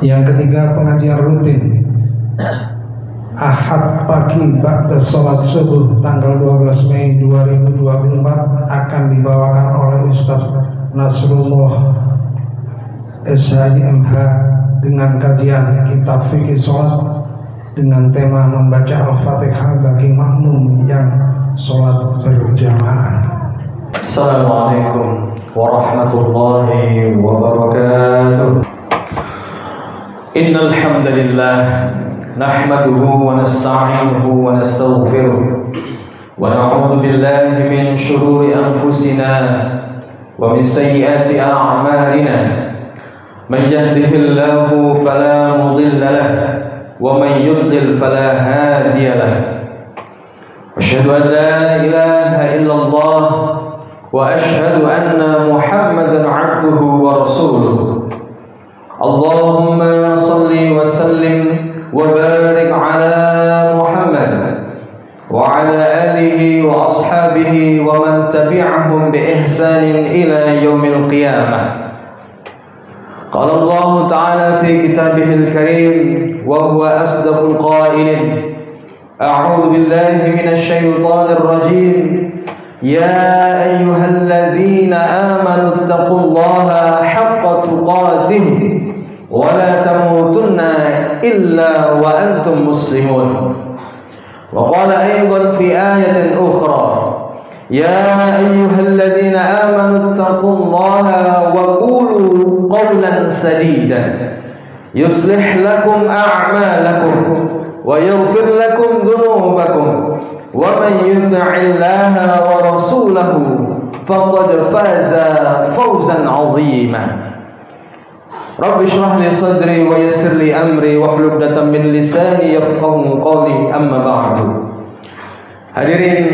Yang ketiga, pengajian rutin Ahad pagi ba'da sholat subuh tanggal 12 Mei 2024 akan dibawakan oleh Ustadz Nasrullah SHIMH dengan kajian kitab fikih sholat dengan tema membaca Al-Fatihah bagi makmum yang sholat berjamaah. Assalamualaikum warahmatullahi wabarakatuh. Innal hamdalillah nahmaduhu wa nasta'inuhu wa nastaghfiruh wa na'udzu billahi min shururi anfusina wa min sayyiati a'malina man yahdihillahu fala mudilla lahu wa man yudlil fala hadiya lahu asyhadu an la ilaha illallah wa asyhadu anna muhammadan 'abduhu wa rasuluh. Allahumma salli wa sallim wa barik ala Muhammad wa ala alihi wa ashabihi wa man tabi'ahum bi ihsanin ila yaumil qiyamah. Qala Allah ta'ala fi kitabihil karim wa huwa asdaqul qailin. A'udzu billahi minasy syaithanir rajim. Ya ayyuhalladzina amanu taqullaha haqqa tuqatih wa la tamutunna illa wa antum muslimun. Wa qala aidan fi ayatin ukhra ya ayyuhalladzina amanu taqullaha wa qulu qawlan sadida yuslih lakum a'malakum wa yaghfir lakum dhunubakum wa man yuti'illaha wa rasulahu faqad faza fawzan 'azima. Rabbi shrah li sadri wa yassir li amri wahlul 'uqdatam min lisani yafqahu qawli, amma ba'du. Hadirin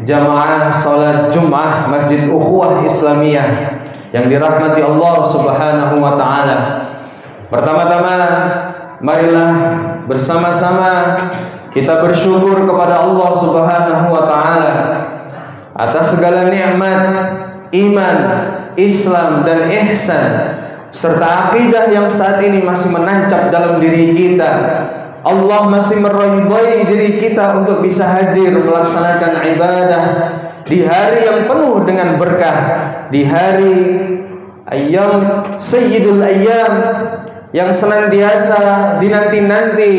jamaah salat Jumat Masjid Ukhuwah Islamiyah yang dirahmati Allah Subhanahu wa taala. Pertama-tama marilah bersama-sama kita bersyukur kepada Allah Subhanahu wa taala atas segala nikmat iman, Islam dan ihsan serta akidah yang saat ini masih menancap dalam diri kita. Allah masih meridhai diri kita untuk bisa hadir melaksanakan ibadah di hari yang penuh dengan berkah, di hari ayyam sayyidul ayyam yang senantiasa dinanti-nanti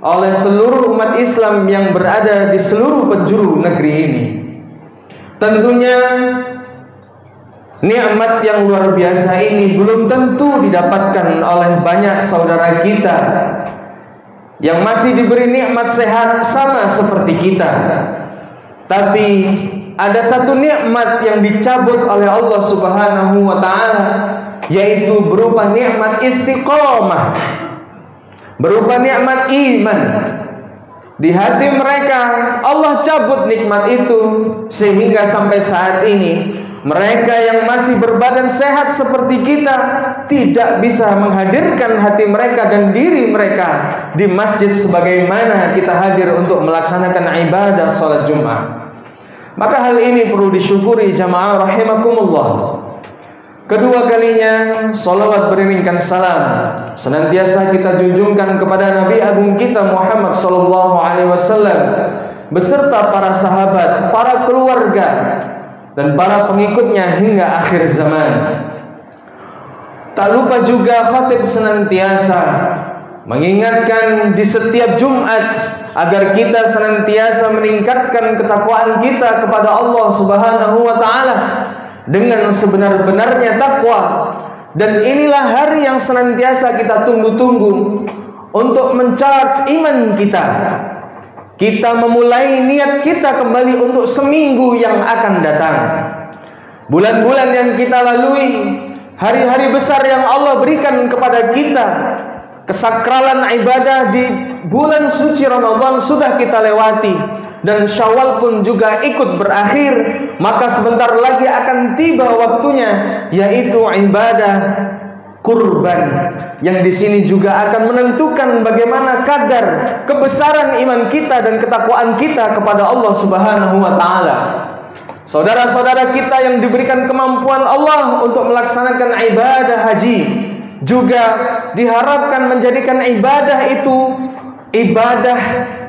oleh seluruh umat Islam yang berada di seluruh penjuru negeri ini. Tentunya nikmat yang luar biasa ini belum tentu didapatkan oleh banyak saudara kita yang masih diberi nikmat sehat sama seperti kita. Tapi ada satu nikmat yang dicabut oleh Allah Subhanahu wa taala, yaitu berupa nikmat istiqomah, berupa nikmat iman. Di hati mereka Allah cabut nikmat itu, sehingga sampai saat ini mereka yang masih berbadan sehat seperti kita tidak bisa menghadirkan hati mereka dan diri mereka di masjid sebagaimana kita hadir untuk melaksanakan ibadah salat Jumat. Maka hal ini perlu disyukuri jamaah rahimakumullah. Kedua kalinya salawat beriringkan salam senantiasa kita junjungkan kepada Nabi agung kita Muhammad sallallahu alaihi wasallam beserta para sahabat, para keluarga dan para pengikutnya hingga akhir zaman. Tak lupa juga khatib senantiasa mengingatkan di setiap Jumat agar kita senantiasa meningkatkan ketakwaan kita kepada Allah Subhanahu wa taala dengan sebenar-benarnya takwa. Dan inilah hari yang senantiasa kita tunggu-tunggu untuk mencharge iman kita. Kita memulai niat kita kembali untuk seminggu yang akan datang. Bulan-bulan yang kita lalui, hari-hari besar yang Allah berikan kepada kita, kesakralan ibadah di bulan suci Ramadan sudah kita lewati, dan Syawal pun juga ikut berakhir. Maka sebentar lagi akan tiba waktunya, yaitu ibadah kurban, yang di sini juga akan menentukan bagaimana kadar kebesaran iman kita dan ketakwaan kita kepada Allah Subhanahu wa taala. Saudara-saudara kita yang diberikan kemampuan Allah untuk melaksanakan ibadah haji, juga diharapkan menjadikan ibadah itu ibadah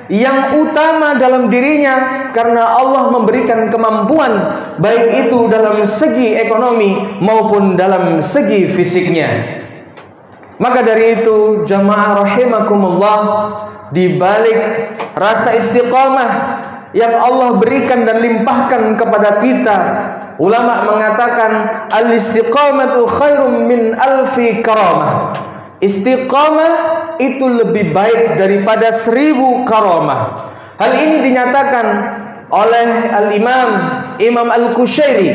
yang utama dalam dirinya, karena Allah memberikan kemampuan baik itu dalam segi ekonomi maupun dalam segi fisiknya. Maka dari itu jamaah rahimakumullah, di balik rasa istiqamah yang Allah berikan dan limpahkan kepada kita, ulama mengatakan al-istiqamatu khairum min alfi karamah. Istiqamah itu lebih baik daripada 1000 karamah. Hal ini dinyatakan oleh Imam Al-Qushairi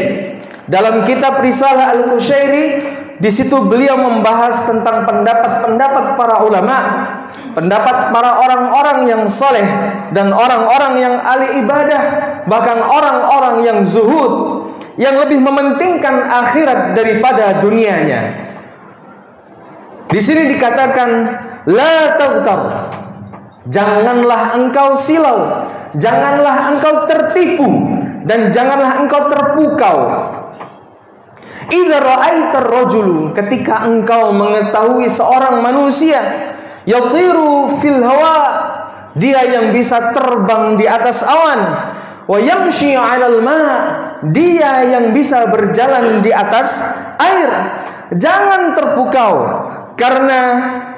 dalam kitab Risalah Al-Qushairi. Di situ beliau membahas tentang pendapat-pendapat para ulama, pendapat para orang-orang yang saleh dan orang-orang yang ahli ibadah, bahkan orang-orang yang zuhud, yang lebih mementingkan akhirat daripada dunianya. Di sini dikatakan la taghtar, janganlah engkau silau, janganlah engkau tertipu, dan janganlah engkau terpukau. Idza ra'aitar rajulu, ketika engkau mengetahui seorang manusia yatiru fil hawa, dia yang bisa terbang di atas awan, wa yamshi 'alal ma', dia yang bisa berjalan di atas air. Jangan terpukau, karena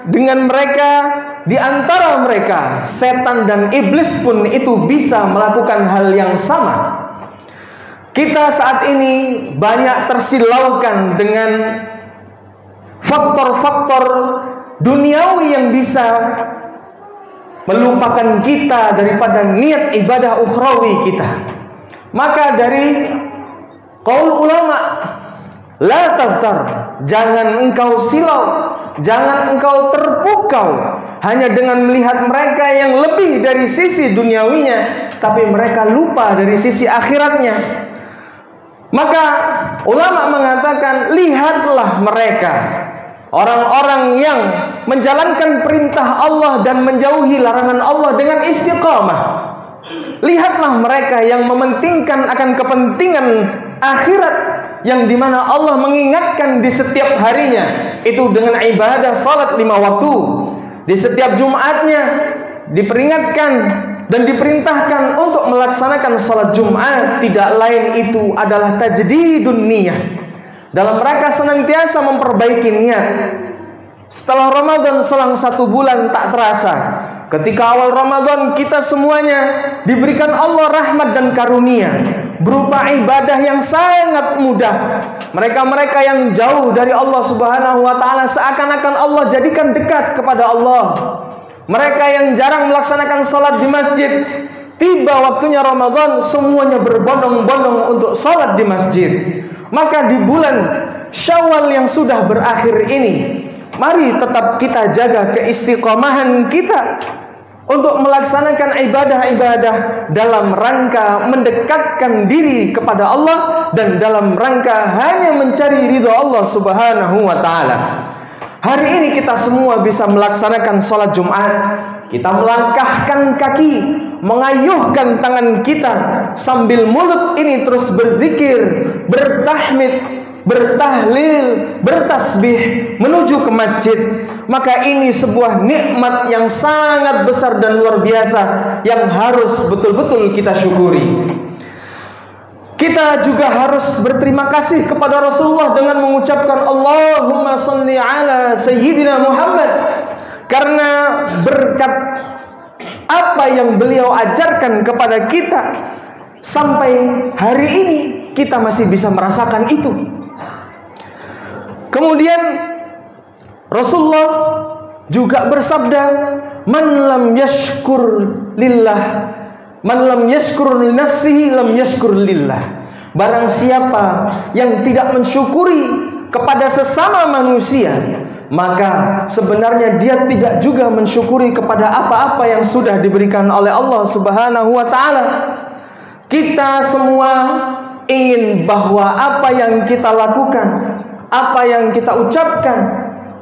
dengan mereka, di antara mereka setan dan iblis pun itu bisa melakukan hal yang sama. Kita saat ini banyak tersilaukan dengan faktor-faktor duniawi yang bisa melupakan kita daripada niat ibadah ukhrawi kita. Maka dari qaul ulama, la taghtar, jangan engkau silau, jangan engkau terpukau hanya dengan melihat mereka yang lebih dari sisi duniawinya, tapi mereka lupa dari sisi akhiratnya. Maka ulama mengatakan, lihatlah mereka, orang-orang yang menjalankan perintah Allah dan menjauhi larangan Allah dengan istiqamah. Lihatlah mereka yang mementingkan akan kepentingan akhirat, yang dimana Allah mengingatkan di setiap harinya itu dengan ibadah salat 5 waktu. Di setiap Jumatnya diperingatkan dan diperintahkan untuk melaksanakan salat Jumat. Tidak lain itu adalah tajdidun niyah, dalam rangka senantiasa memperbaiki niat. Setelah Ramadan selang 1 bulan tak terasa, ketika awal Ramadan kita semuanya diberikan Allah rahmat dan karunia berupa ibadah yang sangat mudah. Mereka-mereka yang jauh dari Allah Subhanahu wa taala seakan-akan Allah jadikan dekat kepada Allah. Mereka yang jarang melaksanakan salat di masjid, tiba waktunya Ramadan semuanya berbondong-bondong untuk salat di masjid. Maka di bulan Syawal yang sudah berakhir ini, mari tetap kita jaga keistiqomahan kita untuk melaksanakan ibadah-ibadah dalam rangka mendekatkan diri kepada Allah dan dalam rangka hanya mencari ridha Allah Subhanahu wa taala. Hari ini kita semua bisa melaksanakan sholat Jumat. Kita melangkahkan kaki, mengayuhkan tangan kita, sambil mulut ini terus berzikir, bertahmid, bertahlil, bertasbih menuju ke masjid. Maka ini sebuah nikmat yang sangat besar dan luar biasa yang harus betul-betul kita syukuri. Kita juga harus berterima kasih kepada Rasulullah dengan mengucapkan Allahumma sholli ala Sayyidina Muhammad, karena berkat apa yang beliau ajarkan kepada kita sampai hari ini kita masih bisa merasakan itu. Kemudian Rasulullah juga bersabda, man lam yashkur lillah, man lam yashkur li nafsihi lam yashkur lillah. Barang siapa yang tidak mensyukuri kepada sesama manusia, maka sebenarnya dia tidak juga mensyukuri kepada apa-apa yang sudah diberikan oleh Allah Subhanahu wa taala. Kita semua ingin bahwa apa yang kita lakukan, apa yang kita ucapkan,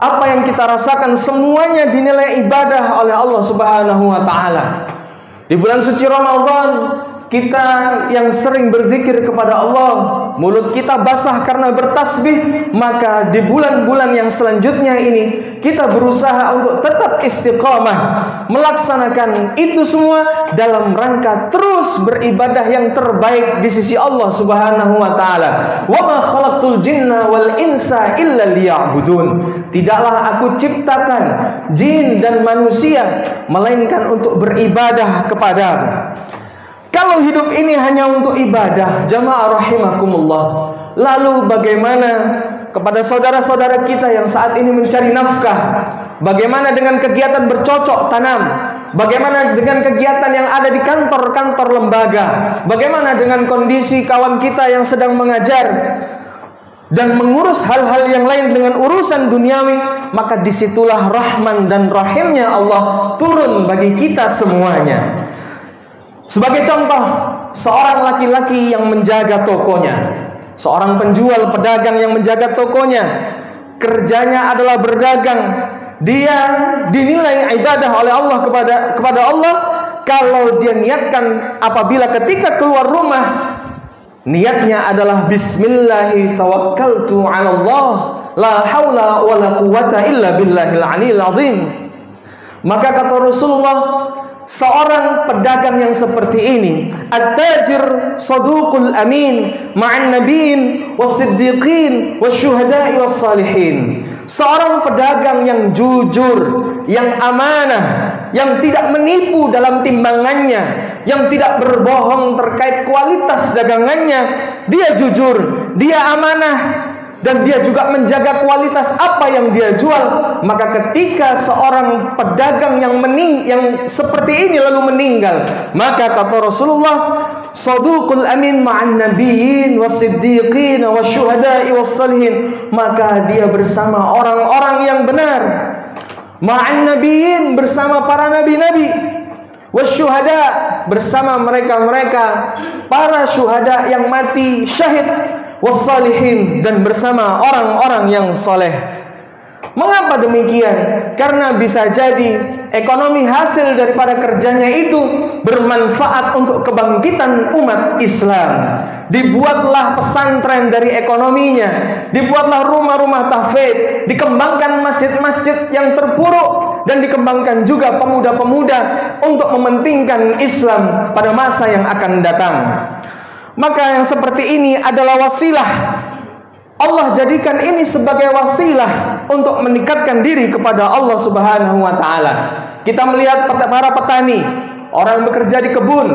apa yang kita rasakan semuanya dinilai ibadah oleh Allah Subhanahu wa taala. Di bulan suci Ramadan, kita yang sering berzikir kepada Allah, mulut kita basah karena bertasbih, maka di bulan-bulan yang selanjutnya ini kita berusaha untuk tetap istiqamah melaksanakan itu semua dalam rangka terus beribadah yang terbaik di sisi Allah Subhanahu wa taala. Wa ma khalaqtul jinna wal insa illa liya'budun. Tidaklah aku ciptakan jin dan manusia melainkan untuk beribadah kepadamu. Kalau hidup ini hanya untuk ibadah, jamaah rahimakumullah, lalu bagaimana kepada saudara-saudara kita yang saat ini mencari nafkah? Bagaimana dengan kegiatan bercocok tanam? Bagaimana dengan kegiatan yang ada di kantor-kantor lembaga? Bagaimana dengan kondisi kawan kita yang sedang mengajar dan mengurus hal-hal yang lain dengan urusan duniawi? Maka disitulah rahman dan rahimnya Allah turun bagi kita semuanya. Sebagai contoh, seorang laki-laki yang menjaga tokonya, seorang penjual pedagang yang menjaga tokonya, kerjanya adalah berdagang. Dia dinilai ibadah oleh Allah kepada Allah kalau dia niatkan apabila ketika keluar rumah niatnya adalah bismillahi tawakkaltu 'ala Allah la haula wala quwwata illa billahil aliyil azim. Maka kata Rasulullah, seorang pedagang yang seperti ini, at-tajir saduqul amin ma'an nabiyyin was-siddiqin wasyuhada'i was-salihin. Seorang pedagang yang jujur, yang amanah, yang tidak menipu dalam timbangannya, yang tidak berbohong terkait kualitas dagangannya. Dia jujur, dia amanah, dan dia juga menjaga kualitas apa yang dia jual. Maka ketika seorang pedagang yang seperti ini lalu meninggal, maka kata Rasulullah, saduqul amin ma'an nabiyyin was-siddiqin wasyuhada'i was-salihin, maka dia bersama orang-orang yang benar, ma'an nabiyyin bersama para nabi-nabi, wasyuhada bersama mereka-mereka para syuhada yang mati syahid, wassalihin dan bersama orang-orang yang soleh. Mengapa demikian? Karena bisa jadi ekonomi hasil daripada kerjanya itu bermanfaat untuk kebangkitan umat Islam. Dibuatlah pesantren dari ekonominya, dibuatlah rumah-rumah tahfidz, dikembangkan masjid-masjid yang terpuruk, dan dikembangkan juga pemuda-pemuda untuk mementingkan Islam pada masa yang akan datang. Maka yang seperti ini adalah wasilah. Allah jadikan ini sebagai wasilah untuk meningkatkan diri kepada Allah Subhanahu wa taala. Kita melihat para petani, orang bekerja di kebun,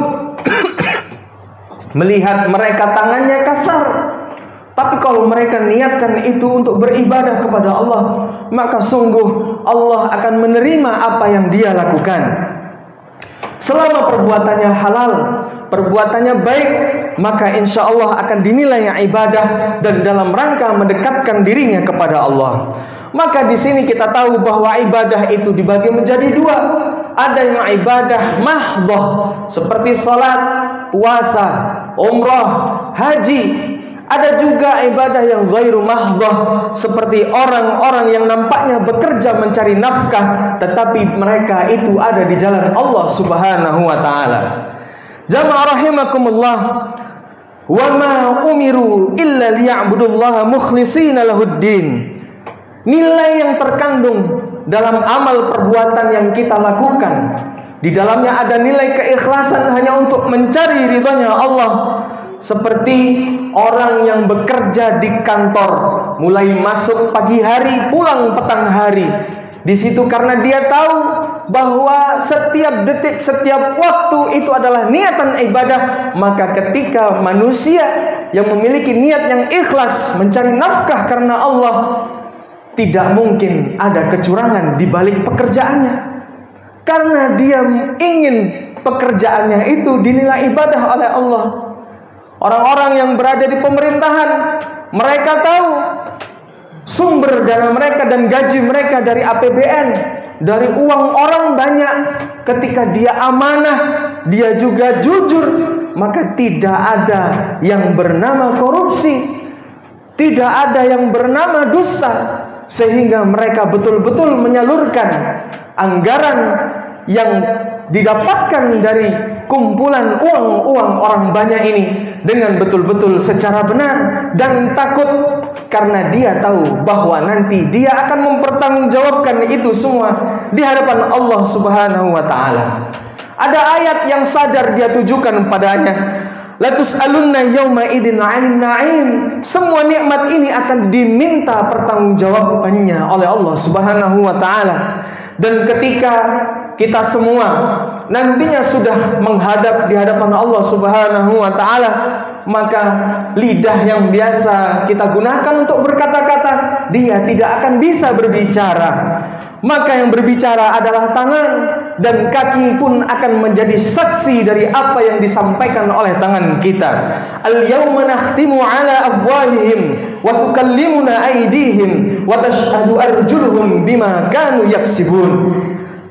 melihat mereka tangannya kasar, tapi kalau mereka niatkan itu untuk beribadah kepada Allah, maka sungguh Allah akan menerima apa yang dia lakukan. Selama perbuatannya halal, perbuatannya baik, maka insya Allah akan dinilai ibadah dan dalam rangka mendekatkan dirinya kepada Allah. Maka di sini kita tahu bahwa ibadah itu dibagi menjadi dua. Ada yang ibadah mahdhah seperti salat, puasa, umrah, haji. Ada juga ibadah yang ghairu mahdhah seperti orang-orang yang nampaknya bekerja mencari nafkah, tetapi mereka itu ada di jalan Allah Subhanahu wa taala. Jamaah rahimakumullah, wa ma umiru illa liya'budullaha mukhlishina lahuddin. Nilai yang terkandung dalam amal perbuatan yang kita lakukan, di dalamnya ada nilai keikhlasan hanya untuk mencari ridhonya Allah. Seperti orang yang bekerja di kantor, mulai masuk pagi hari, pulang petang hari. Di situ karena dia tahu bahwa setiap detik, setiap waktu itu adalah niatan ibadah. Maka ketika manusia yang memiliki niat yang ikhlas mencari nafkah karena Allah, tidak mungkin ada kecurangan di balik pekerjaannya. Karena dia ingin pekerjaannya itu dinilai ibadah oleh Allah. Orang-orang yang berada di pemerintahan, mereka tahu sumber dana mereka dan gaji mereka dari APBN, dari uang orang banyak. Ketika dia amanah, dia juga jujur, maka tidak ada yang bernama korupsi, tidak ada yang bernama dusta, sehingga mereka betul-betul menyalurkan anggaran yang didapatkan dari kumpulan uang-uang orang banyak ini dengan betul-betul secara benar dan takut, karena dia tahu bahwa nanti dia akan mempertanggungjawabkan itu semua di hadapan Allah Subhanahu wa taala. Ada ayat yang sadar dia tujukan padanya, la tus'alunna yauma idzin 'anil na'im. Semua nikmat ini akan diminta pertanggungjawabannya oleh Allah Subhanahu wa taala. Dan ketika kita semua nantinya sudah menghadap di hadapan Allah Subhanahu wa taala, maka lidah yang biasa kita gunakan untuk berkata-kata, dia tidak akan bisa berbicara. Maka yang berbicara adalah tangan, dan kaki pun akan menjadi saksi dari apa yang disampaikan oleh tangan kita. Al-yawma nakhtimu ala afwahihim wa tukallimuna aydihim wa tashhadu arjuluhum bima kanu yaksibun.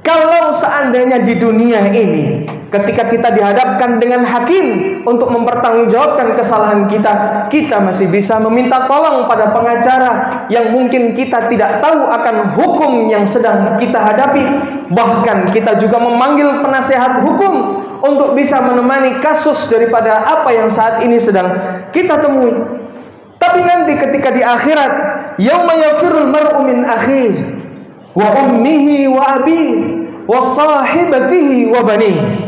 Kalau seandainya di dunia ini, ketika kita dihadapkan dengan hakim untuk mempertanggungjawabkan kesalahan kita, kita masih bisa meminta tolong pada pengacara yang mungkin kita tidak tahu akan hukum yang sedang kita hadapi. Bahkan kita juga memanggil penasehat hukum untuk bisa menemani kasus daripada apa yang saat ini sedang kita temui. Tapi nanti ketika di akhirat, yauma yafirul mar'u min akhihi wa ummihi wa abihi wa sahibatihi wa banihi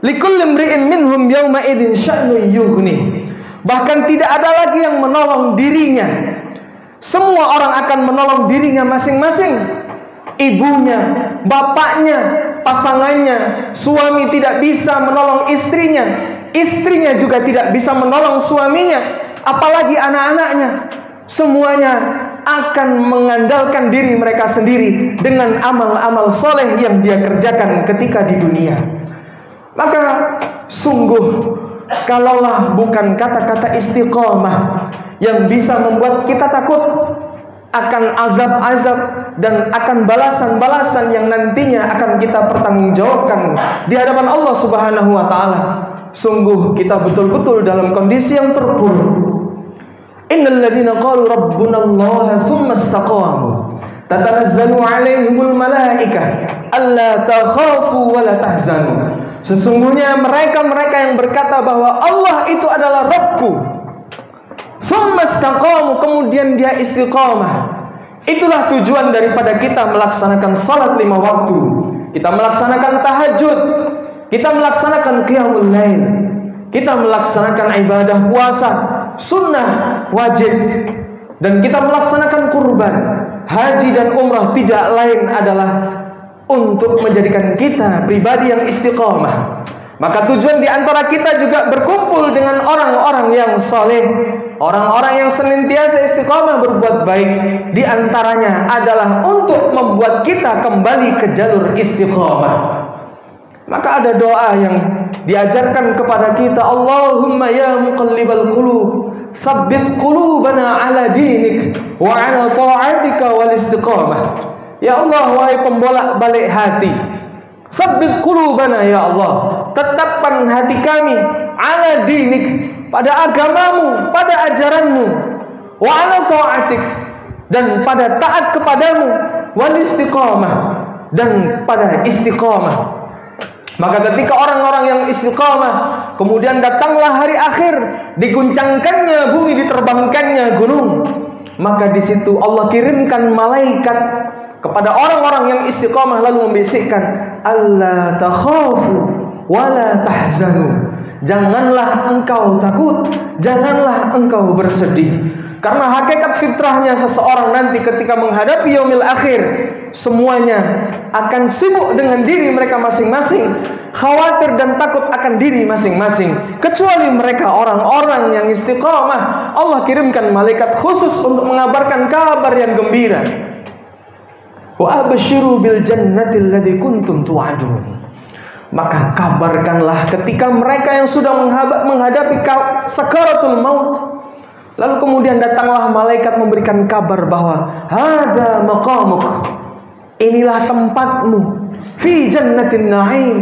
likulli imri'in minhum yawma idzin sya'nun yughni. Bahkan tidak ada lagi yang menolong dirinya. Semua orang akan menolong dirinya masing-masing. Ibunya, bapaknya, pasangannya. Suami tidak bisa menolong istrinya, istrinya juga tidak bisa menolong suaminya, apalagi anak-anaknya. Semuanya akan mengandalkan diri mereka sendiri dengan amal-amal soleh yang dia kerjakan ketika di dunia. Maka sungguh, kalaulah bukan kata-kata istiqomah yang bisa membuat kita takut akan azab-azab dan akan balasan-balasan yang nantinya akan kita pertanggungjawabkan di hadapan Allah Subhanahu wa taala, sungguh kita betul-betul dalam kondisi yang terpuruk. Innal ladzina qalu rabbunallaha tsumma istaqamu tatanazzalu 'alaihimul malaikah alla takhafu wa la tahzanu. Sesungguhnya mereka-mereka yang berkata bahwa Allah itu adalah Rabbku, tsumma istaqamu, kemudian dia istiqamah. Itulah tujuan daripada kita melaksanakan salat 5 waktu, kita melaksanakan tahajud, kita melaksanakan qiyamul lail, kita melaksanakan ibadah puasa sunnah wajib, dan kita melaksanakan kurban, haji dan umrah tidak lain adalah untuk menjadikan kita pribadi yang istiqomah. Maka tujuan diantara kita juga berkumpul dengan orang-orang yang saleh, orang-orang yang senantiasa istiqomah berbuat baik. Di antaranya adalah untuk membuat kita kembali ke jalur istiqomah. Maka ada doa yang diajarkan kepada kita, Allahumma ya muqallibal qulub, tsabbit qulubana ala dinik wa ala ta'atika wal istiqamah. Ya Allah, wahai pembolak-balik hati, tsabbit qulubana ya Allah, tetapkan hati kami ala dinik, pada agamamu, pada ajaranmu, wa ala ta'atik, dan pada taat kepadamu, wal istiqamah, dan pada istiqamah. Maka ketika orang-orang yang istiqamah, kemudian datanglah hari akhir, diguncangkannya bumi, diterbangkannya gunung, maka di situ Allah kirimkan malaikat kepada orang-orang yang istiqamah lalu membisikkan, alla takhafu wala tahzanu. Janganlah engkau takut, janganlah engkau bersedih. Karena hakikat fitrahnya seseorang nanti ketika menghadapi yaumil akhir, semuanya akan sibuk dengan diri mereka masing-masing, khawatir dan takut akan diri masing-masing. Kecuali mereka orang-orang yang istiqamah, Allah kirimkan malaikat khusus untuk mengabarkan kabar yang gembira. Wa absyiru bil jannatil ladzi kuntum tu'adun. Maka kabarkanlah ketika mereka yang sudah menghadapi sakaratul maut, lalu kemudian datanglah malaikat memberikan kabar bahwa hadza maqamuk, inilah tempatmu fi jannatin na'im,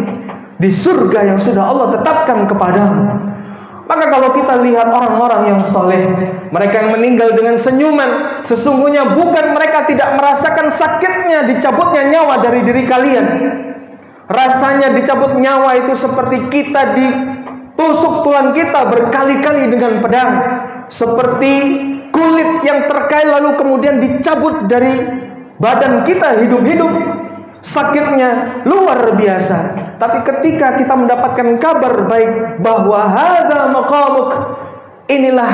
di surga yang sudah Allah tetapkan kepadamu. Maka kalau kita lihat orang-orang yang saleh, mereka yang meninggal dengan senyuman, sesungguhnya bukan mereka tidak merasakan sakitnya dicabutnya nyawa dari diri kalian. Rasanya dicabut nyawa itu seperti kita ditusuk tulang kita berkali-kali dengan pedang, seperti kulit yang terkai lalu kemudian dicabut dari badan kita hidup-hidup. Sakitnya luar biasa. Tapi ketika kita mendapatkan kabar baik bahwa hadza maqamuk, inilah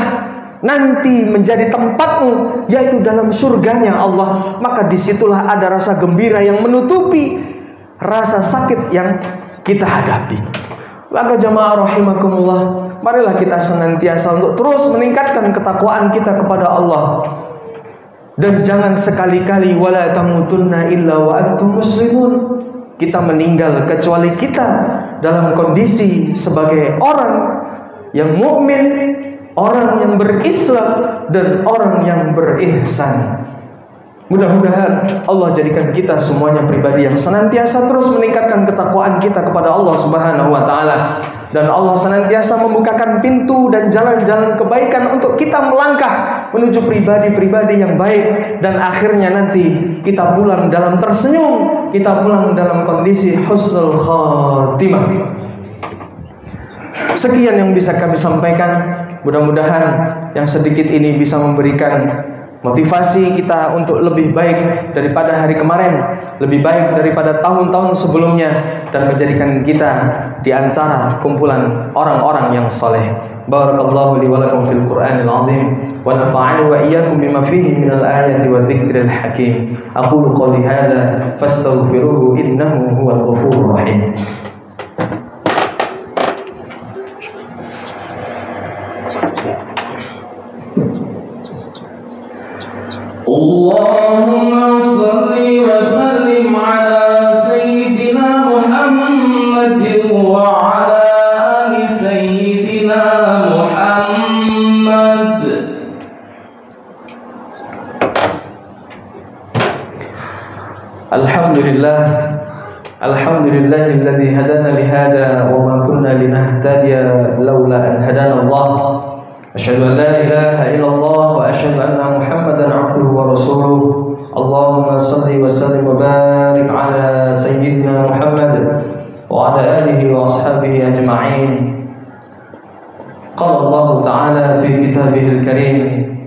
nanti menjadi tempatmu, yaitu dalam surganya Allah, maka disitulah ada rasa gembira yang menutupi rasa sakit yang kita hadapi. Maka jamaah rahimakumullah, marilah kita senantiasa untuk terus meningkatkan ketakwaan kita kepada Allah. Dan jangan sekali-kali wala tamutunna illa wa antum muslimun, kita meninggal kecuali kita dalam kondisi sebagai orang yang mukmin, orang yang berislam, dan orang yang berihsan. Mudah-mudahan Allah jadikan kita semuanya pribadi yang senantiasa terus meningkatkan ketakwaan kita kepada Allah Subhanahu wa taala, dan Allah senantiasa membukakan pintu dan jalan-jalan kebaikan untuk kita melangkah menuju pribadi-pribadi yang baik, dan akhirnya nanti kita pulang dalam tersenyum, kita pulang dalam kondisi husnul khatimah. Sekian yang bisa kami sampaikan. Mudah-mudahan yang sedikit ini bisa memberikan motivasi kita untuk lebih baik daripada hari kemarin, lebih baik daripada tahun-tahun sebelumnya, dan menjadikan kita di antara kumpulan orang-orang yang soleh. Barakallahu li wa lakum fil Qur'anil azim, wa nafa'ani wa iyyakum bima fihi minal ayati wa dzikril hakim. Aqulu qouli hadza fastaghfiruhu innahu huwal ghafurur rahim. Allahumma salli wa sallim ala sayyidina Muhammadin wa ala ali sayyidina Muhammad. Alhamdulillahilladzi hadana li hada wa ma kunna linahtadiya laula an hadana Allah. Asyhadu an la ilaha illallah wa asyhadu anna Muhammadan abduhu wa rasuluh. Allahumma salli wa sallim wa barik ala sayyidina Muhammad wa ala alihi wa ashabihi ajma'in. Qala Allah ta'ala fi kitabihil karim,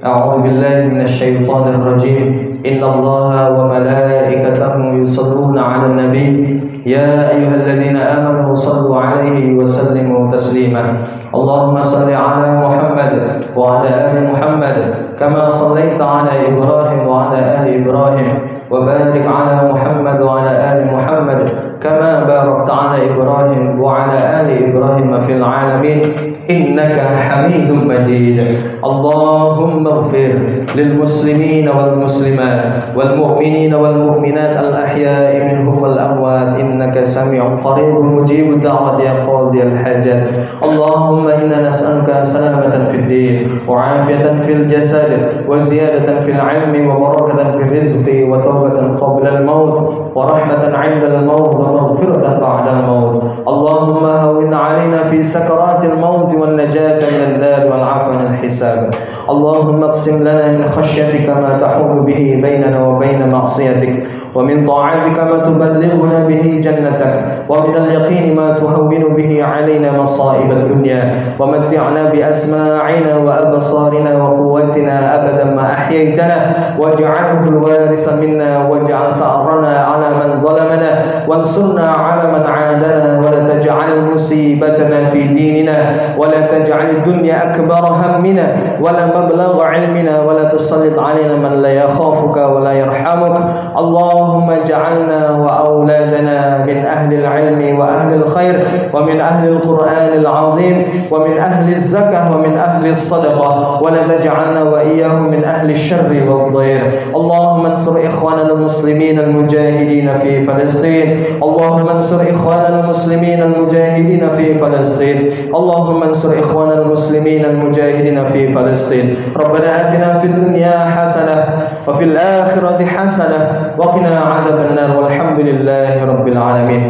a'udzu billahi minasyaitonir rajim. Innallaha wa malaikatahu yusholluna 'alan nabiy. Ya ayyuhalladzina amanu shallu 'alaihi wa sallimu taslima. Allahumma salli 'ala Muhammad wa 'ala ali Muhammad kama shallaita 'ala Ibrahim wa 'ala ali Ibrahim, wa barik 'ala Muhammad wa 'ala ali Muhammad kama barakta 'ala Ibrahim wa 'ala ali Ibrahim fil 'alamin innaka Hamidum Majid. Allahumma ighfir lil muslimina wal muslimat wal mu'minina wal mu'minat al ahya'i minhum wal amwat innaka sami'un qaribun mujibud da'wat ya qadiyal hajat. Allahumma inna nas'aluka salamatan fid din wa 'afiyatan fil jasad wa ziyadatan fil 'ilmi wa barakatan fil rizqi wa tawbatan qabla al maut wa rahmatan 'inda al maut wa maghfiratan ba'da al maut. Allahumma hawwin 'alaina fi sakaratil maut wan najata min an-nar wal 'afwa min al-hisab. Allahumma aqsim lana min khashyatika ma tahulu bihi bainana wa bain ma'siyatik, wa min ta'atika ma tuballighuna bihi jannatak, wa min al-yaqini ma tuhawwinu bihi 'alaina masa'ib ad-dunya, wa matti'na bi asma'ina wa absarina wa quwwatina abadan ma ahyaytana, waj'alhu al-waritha minna waj'al tha'rana 'ala man zalamana wansurna 'ala man 'adana, wa la taj'al musibatana fi dinina wa la taj'al ad-dunya akbara hammina wa la mablagha 'ilmina wa la tusallit 'alaina man la yakhafuka wa la yarhamuk. Allahumma ij'alna wa auladana min ahli al-'ilmi wa ahli al-khair wa min ahli al-Qur'an al-'azim wa min ahli az-zakah wa min ahli as-sadaqah, wa la taj'alna wa iyyahum min ahli ash-sharri wad-dhayr. Allahumma ansur ikhwana al-muslimin al-mujahidin fi Palestin. Allahumma ansur ikhwana al-muslimin al-mujahidin fi Palestin. Allahumma ansur ikhwana al-muslimin al-mujahidin fi Palestin. Rabbana atina fid dunya hasanah wa fil akhirati hasanah wa qina 'adzaban nar walhamdulillahi rabbil alamin.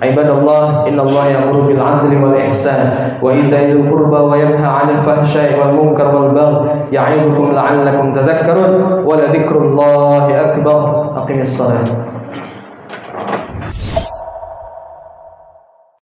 Ibadallah, innallaha ya'muru bil 'adli wal ihsan wa ita'il qurba wa yanha 'anil fahsya'i wal munkar wal baghi ya'idukum la'allakum tadhakkarun wa la dzikrullahi akbar. Aqimis shalah.